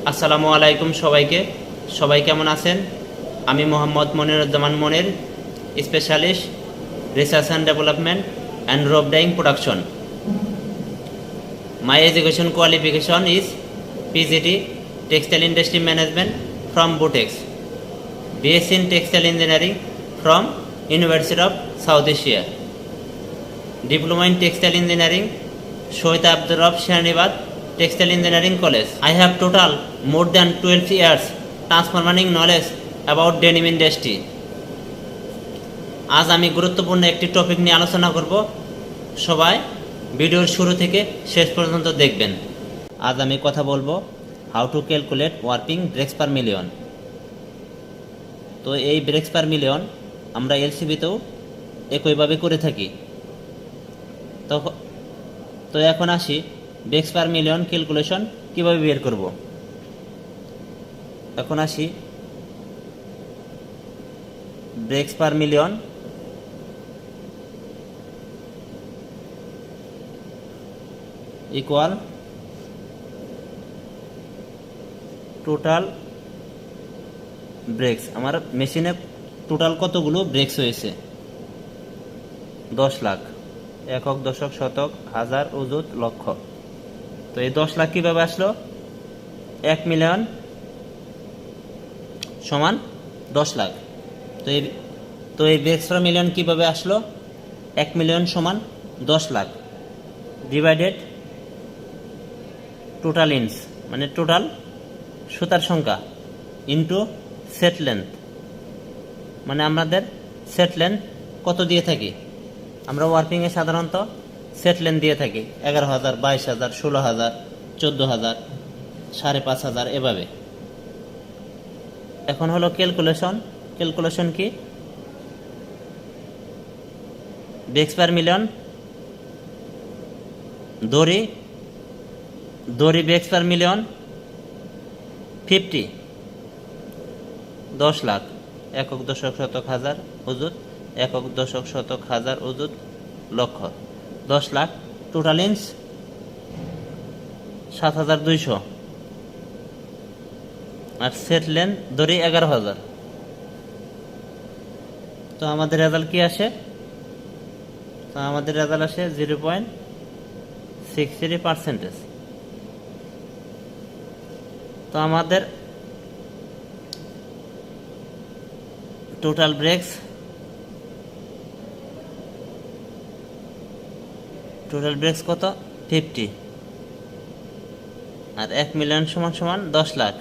আসসালামু আলাইকুম সবাইকে। সবাই কেমন আছেন? আমি Mohammad Moniruzzaman Monir, specialist research and development and rope dyeing production. My education qualification is PGT textile industry management from BUTEX, BSc in textile engineering from University of South Asia, Diploma in Textile Engineering, Shohid Abdur Rauf Shanibad Textile Engineering College. I have total more than 12 years transforming knowledge about denim industry. আজ আমি গুরুত্বপূর্ণ একটি topic নিয়ে আলোচনা করব। সবাই ভিডিওর শুরু থেকে শেষ পর্যন্ত দেখবেন। আজ আমি কথা বলবো how to calculate working breaks per million. তো এই ব্রেক্স পার মিলিয়ন আমরা এলসিবিতেও একইভাবে করে থাকি। তো এখন আসি ব্রেক্স পার মিলিয়ন ক্যালকুলেশন কিভাবে বের করব। এখন আসি breaks per million equal total breaks. আমার মেশিনে টোটাল কতগুলো ব্রেক্স হয়েছে? 10 লাখ। একক, দশক, শতক, হাজার, অযুত, লক্ষ। তো এই 10 লাখ কিভাবে আসলো? 1 মিলিয়ন সমান 10 লাখ। তো এই ব্রেক্স পার মিলিয়ন কিভাবে আসলো? 1 মিলিয়ন সমান 10 লাখ ডিভাইডেড টোটাল ইঞ্চ, মানে টোটাল সুতার সংখ্যা, ইন্টু সেট লেন্থ, মানে আমাদের সেট লেন্থ কত দিয়ে থাকি? আমরা ওয়ার্কিংয়ে সাধারণত সেট লেন্থ দিয়ে থাকি 11,000, 22,000, 16,000, 14,000, 5,500 এভাবে। এখন হলো ক্যালকুলেশন কি? ব্রেক্স পার মিলিয়ন দড়ি ব্রেক্স পার মিলিয়ন 50, 10 লাখ। একক, দশক, শতক, হাজার, অযুত, একক, দশক, শতক, হাজার, অযুত, লক্ষ। 10 লাখ টোটাল ইঞ্চ 7,200 আর সেট লেন্থ ধরি 11,000। তো আমাদের রেজাল্ট কি আসে? তো আমাদের রেজাল্ট আসে 0.63%। তো আমাদের টোটাল ব্রেক্স কত? 50। আর 1 মিলিয়ন সমান 10 লাখ।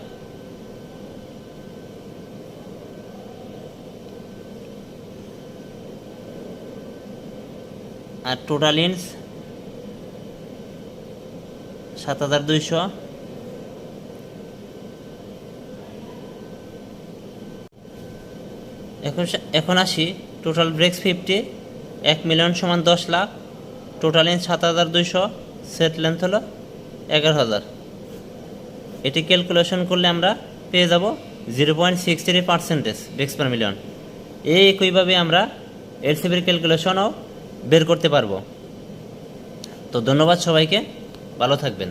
আর টোটাল ইঞ্চ 7,200। এখন আসি টোটাল ব্রেক্স 50, 1 মিলিয়ন সমান 10 lakh, total inch 7,200, set length হলো 11,000। এটি ক্যালকুলেশন করলে আমরা পেয়ে যাব 0.63% ব্রেক্স পার মিলিয়ন। একইভাবে আমরা এলসিবির ক্যালকুলেশনও বের করতে পারবো। তো ধন্যবাদ সবাইকে, ভালো থাকবেন।